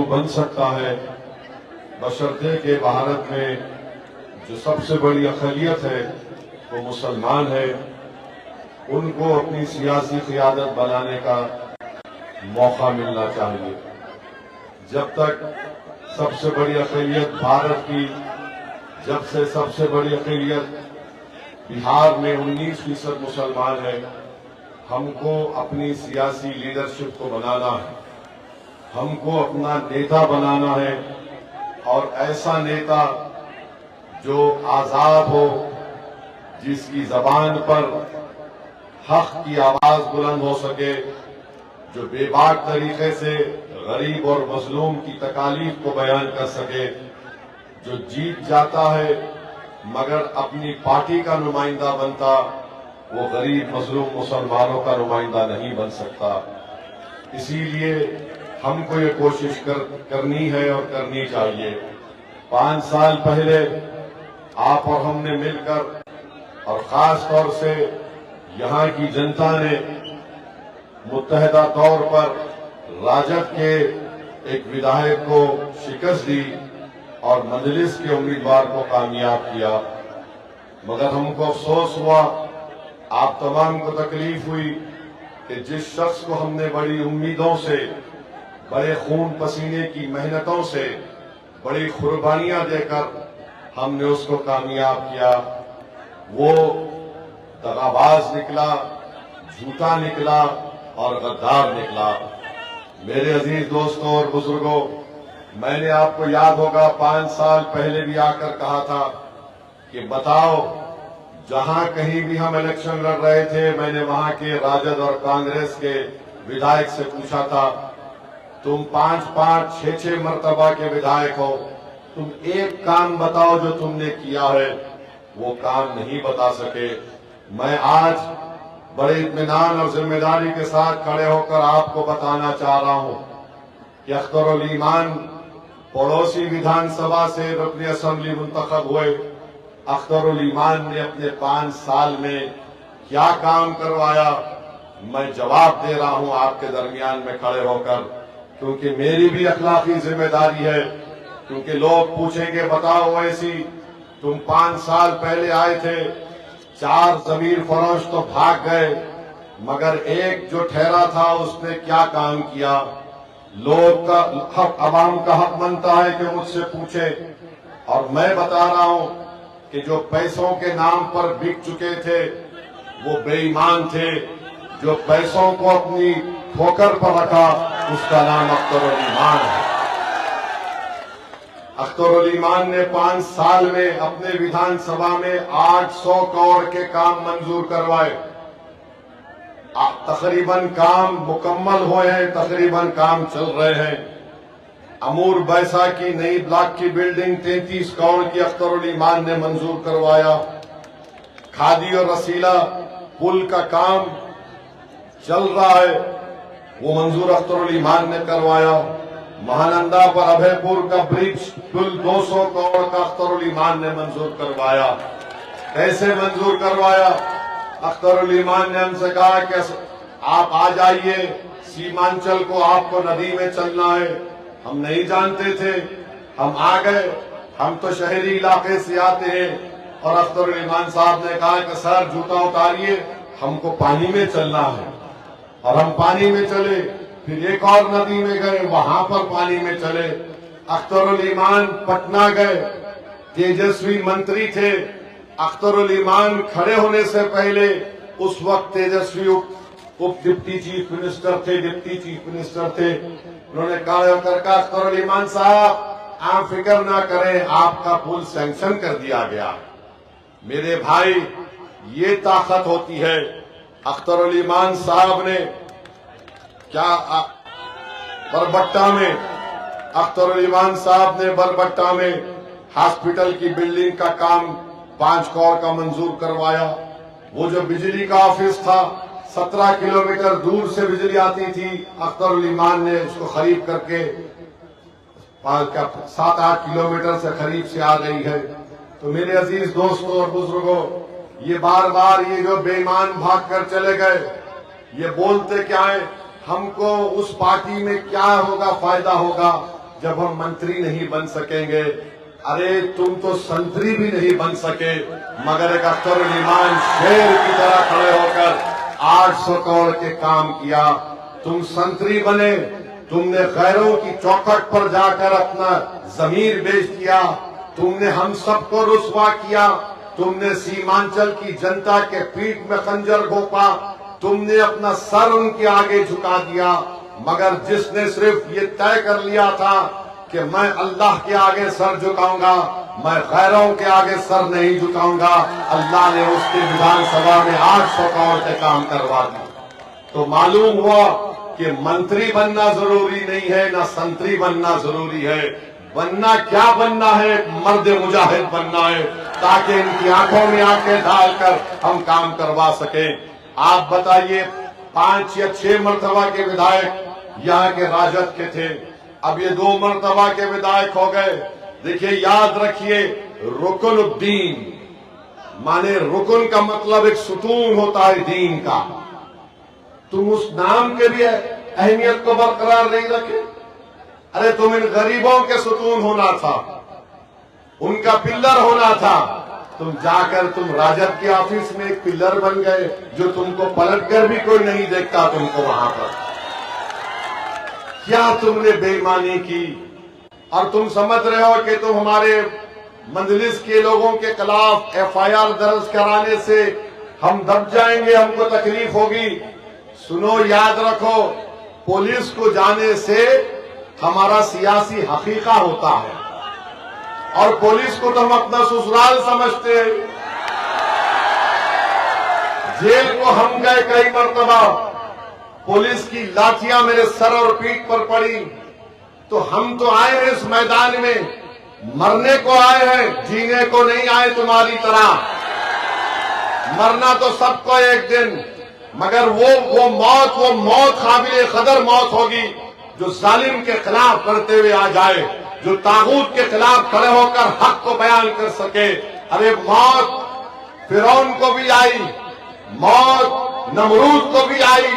बन सकता है, बशर्ते के भारत में जो सबसे बड़ी अक़लियत है वो मुसलमान है, उनको अपनी सियासी क़ियादत बनाने का मौका मिलना चाहिए। जब तक सबसे बड़ी अक़लियत भारत की, जब से सबसे बड़ी अक़लियत बिहार में 19% मुसलमान है, हमको अपनी सियासी लीडरशिप को बनाना है, हमको अपना नेता बनाना है, और ऐसा नेता जो आजाद हो, जिसकी जबान पर हक की आवाज बुलंद हो सके, जो बेबाक तरीके से गरीब और मजलूम की तकालीफ को बयान कर सके, जो जीत जाता है मगर अपनी पार्टी का नुमाइंदा बनता, वो गरीब मजलूम मुसलमानों का नुमाइंदा नहीं बन सकता। इसीलिए हमको ये कोशिश करनी है और करनी चाहिए। 5 साल पहले आप और हमने मिलकर, और खास तौर से यहाँ की जनता ने मुत्तहदा तौर पर राजद के एक विधायक को शिकस्त दी और मजलिस के उम्मीदवार को कामयाब किया। मगर हमको अफसोस हुआ, आप तमाम को तकलीफ हुई कि जिस शख्स को हमने बड़ी उम्मीदों से, बड़े खून पसीने की मेहनतों से, बड़ी कुर्बानियां देकर हमने उसको कामयाब किया, वो दगाबाज निकला, झूठा निकला और गद्दार निकला। मेरे अजीज दोस्तों और बुजुर्गों, मैंने आपको याद होगा 5 साल पहले भी आकर कहा था कि बताओ, जहां कहीं भी हम इलेक्शन लड़ रहे थे, मैंने वहां के राजद और कांग्रेस के विधायक से पूछा था, तुम 5-5, 6-6 मर्तबा के विधायक हो, तुम एक काम बताओ जो तुमने किया है। वो काम नहीं बता सके। मैं आज बड़े इत्मीनान और जिम्मेदारी के साथ खड़े होकर आपको बताना चाह रहा हूं कि अख्तरुल ईमान पड़ोसी विधानसभा से रुकन असेंबली मुंतखब हुए। अख्तरुल ईमान ने अपने 5 साल में क्या काम करवाया, मैं जवाब दे रहा हूं आपके दरमियान में खड़े होकर, क्योंकि मेरी भी अखलाकी जिम्मेदारी है। क्योंकि लोग पूछेंगे, बताओ वैसी, तुम 5 साल पहले आए थे, 4 जमीर फरोश तो भाग गए, मगर एक जो ठहरा था उसने क्या काम किया। लोग का हक, अवाम का हक बनता है कि मुझसे पूछे, और मैं बता रहा हूं कि जो पैसों के नाम पर बिक चुके थे वो बेईमान थे। जो पैसों को अपनी ठोकर पर रखा उसका नाम अख्तरुल ईमान है। अख्तरुल ईमान ने 5 साल में अपने विधानसभा में 800 करोड़ के काम मंजूर करवाए। तकरीबन काम मुकम्मल हुए हैं, तकरीबन काम चल रहे हैं। अमूर बैसा की नई ब्लॉक की बिल्डिंग 33 करोड़ की अख्तरुल ईमान ने मंजूर करवाया। खादी और रसीला पुल का काम चल रहा है, वो मंजूर अख्तरुल ईमान ने करवाया। महानंदा पर अभयपुर का ब्रिज पुल 200 करोड़ का अख्तरुल ईमान ने मंजूर करवाया। कैसे मंजूर करवाया? अख्तरुल ईमान ने हमसे कहा कि आप आ जाइए, सीमांचल को आपको नदी में चलना है। हम नहीं जानते थे, हम आ गए। हम तो शहरी इलाके से आते हैं, और अख्तरुल ईमान साहब ने कहा कि सर जूता उतारिए, हमको पानी में चलना है। और हम पानी में चले, फिर एक और नदी में गए, वहां पर पानी में चले। अख्तरुल ईमान पटना गए, तेजस्वी मंत्री थे। अख्तरुल ईमान खड़े होने से पहले उस वक्त तेजस्वी उप डिप्टी चीफ मिनिस्टर थे। उन्होंने कहा अख्तरुल ईमान साहब, आप फिक्र ना करें, आपका पुल सैंक्शन कर दिया गया। मेरे भाई, ये ताकत होती है। अख्तरुल ईमान साहब ने क्या बरबट्टा में, अख्तरुल ईमान साहब ने बरबट्टा में हॉस्पिटल की बिल्डिंग का काम 5 करोड़ का मंजूर करवाया। वो जो बिजली का ऑफिस था, 17 किलोमीटर दूर से बिजली आती थी, अख्तरुल ईमान ने उसको खरीद करके 7-8 किलोमीटर से करीब से आ गई है। तो मेरे अजीज दोस्तों और बुजुर्गों, ये बार बार ये जो बेईमान भाग कर चले गए, ये बोलते क्या है, हमको उस पार्टी में क्या होगा, फायदा होगा। जब हम मंत्री नहीं बन सकेंगे। अरे तुम तो संतरी भी नहीं बन सके, मगर एक अख्तरुल ईमान शेर की तरह खड़े होकर 800 करोड़ के काम किया। तुम संतरी बने, तुमने गैरों की चौखट पर जाकर अपना जमीर बेच दिया, तुमने हम सबको रुस्वा किया, तुमने सीमांचल की जनता के पीठ में खंजर घोंपा, तुमने अपना सर उनके आगे झुका दिया। मगर जिसने सिर्फ ये तय कर लिया था कि मैं अल्लाह के आगे सर झुकाऊंगा, मैं गैरों के आगे सर नहीं झुकाऊंगा, अल्लाह ने उसके विधानसभा में 800 करोड़ के काम करवा दिए। तो मालूम हुआ कि मंत्री बनना जरूरी नहीं है, ना संतरी बनना जरूरी है। बनना क्या बनना है? मर्द मुजाहिद बनना है, ताकि इनकी आंखों में आंखें डालकर हम काम करवा सके। आप बताइए, 5 या 6 मरतबा के विधायक यहाँ के राजद के थे, अब ये 2 मरतबा के विधायक हो गए। देखिए, याद रखिए, रुकनुद्दीन माने रुकन का मतलब एक सुतून होता है दीन का। तुम उस नाम के भी अहमियत को बरकरार नहीं रखे। अरे तुम इन गरीबों के सुतून होना था, उनका पिल्लर होना था। तुम जाकर तुम राजद के ऑफिस में एक पिल्लर बन गए, जो तुमको पलटकर भी कोई नहीं देखता तुमको वहां पर। क्या तुमने बेईमानी की? और तुम समझ रहे हो कि तुम हमारे मजलिस के लोगों के खिलाफ FIR दर्ज कराने से हम दब जाएंगे, हमको तकलीफ होगी। सुनो, याद रखो, पुलिस को जाने से हमारा सियासी हकीका होता है, और पुलिस को तो हम अपना ससुराल समझते हैं। जेल को हम गए कई मरतबा, पुलिस की लाठियां मेरे सर और पीठ पर पड़ी, तो हम तो आए हैं इस मैदान में, मरने को आए हैं, जीने को नहीं आए तुम्हारी तरह। मरना तो सबको एक दिन, मगर वो मौत काबिल कदर मौत होगी जो जालिम के खिलाफ करते हुए आ जाए, जो तागूत के खिलाफ खड़े होकर हक को बयान कर सके। अरे मौत फिरौन को भी आई, मौत नमरूद को भी आई,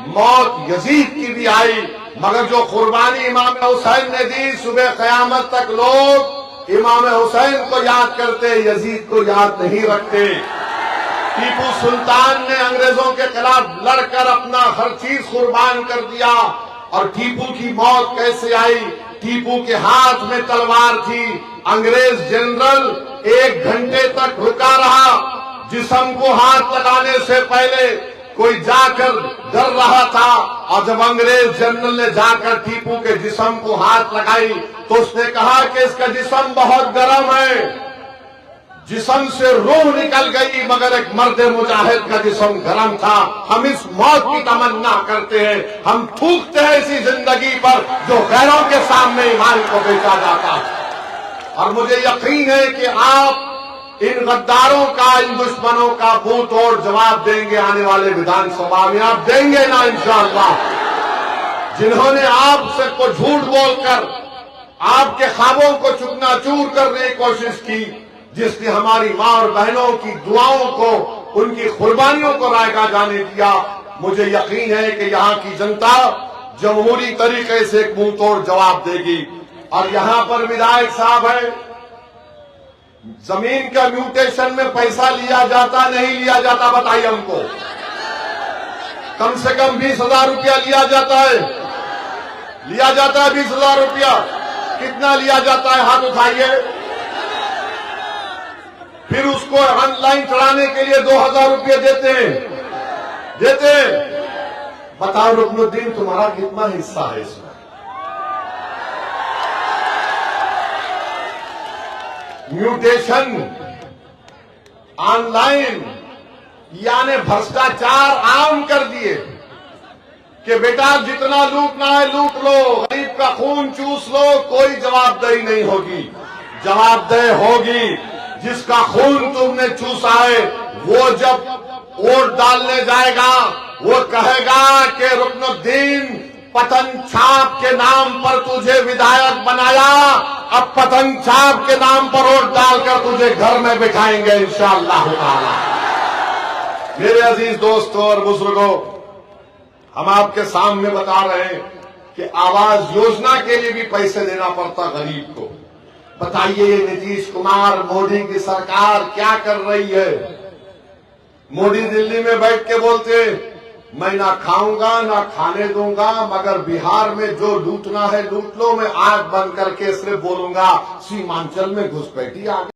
मौत यजीद की भी आई, मगर जो कुर्बानी इमाम हुसैन ने दी, सुबह कयामत तक लोग इमाम हुसैन को याद करते, यजीद को याद नहीं रखते। टीपू सुल्तान ने अंग्रेजों के खिलाफ लड़कर अपना हर चीज कुर्बान कर दिया, और टीपू की मौत कैसे आई? टीपू के हाथ में तलवार थी, अंग्रेज जनरल 1 घंटे तक रुका रहा, जिस्म को हाथ लगाने से पहले कोई जाकर डर रहा था, और जब अंग्रेज जनरल ने जाकर टीपू के जिस्म को हाथ लगाई तो उसने कहा कि इसका जिस्म बहुत गर्म है। जिस्म से रूह निकल गई, मगर एक मर्द मुजाहिद का जिस्म गर्म था। हम इस मौत की तमन्ना करते हैं, हम थूकते हैं इसी जिंदगी पर जो गैरों के सामने ईमान को बेचा जाता है। और मुझे यकीन है कि आप इन गद्दारों का, इन दुश्मनों का मुंह तोड़ जवाब देंगे आने वाले विधानसभा में। आप देंगे ना इंशाअल्लाह? जिन्होंने आपसे को झूठ बोलकर आपके ख्वाबों को चूकनाचूर करने की कोशिश की, जिसने हमारी मां और बहनों की दुआओं को, उनकी कुर्बानियों को रायगा जाने दिया, मुझे यकीन है कि यहाँ की जनता जमहूरी तरीके से एक मुंह तोड़ जवाब देगी। और यहाँ पर विधायक साहब है, जमीन का म्यूटेशन में पैसा लिया जाता नहीं लिया जाता? बताइए हमको। कम से कम 20,000 रुपया लिया जाता है, लिया जाता है 20,000 रुपया। कितना लिया जाता है? हाथ उठाइए। फिर उसको ऑनलाइन चढ़ाने के लिए 2,000 रुपये देते हैं। बताओ रुकनुद्दीन, तुम्हारा कितना हिस्सा है इसमें? म्यूटेशन ऑनलाइन यानी भ्रष्टाचार आम कर दिए कि बेटा जितना लूटना है लूट लो, गरीब का खून चूस लो, कोई जवाबदेही नहीं होगी। जवाबदेही होगी जिसका खून तुमने चूसा है। वो जब वोट डालने जाएगा वो कहेगा कि रुकनुद्दीन पतंग छाप के नाम पर तुझे विधायक बनाया, अब पतंग छाप के नाम पर वोट डालकर तुझे घर में बिठाएंगे इंशाअल्लाह ताला। मेरे अजीज दोस्तों और बुजुर्गों, हम आपके सामने बता रहे हैं कि आवास योजना के लिए भी पैसे देना पड़ता गरीब को। बताइए नीतीश कुमार मोदी की सरकार क्या कर रही है। मोदी दिल्ली में बैठ के बोलते मैं ना खाऊंगा ना खाने दूंगा, मगर बिहार में जो लूटना है लूट लो, मैं आंख बंद करके सिर्फ बोलूंगा सीमांचल में घुसपैठी आ गई।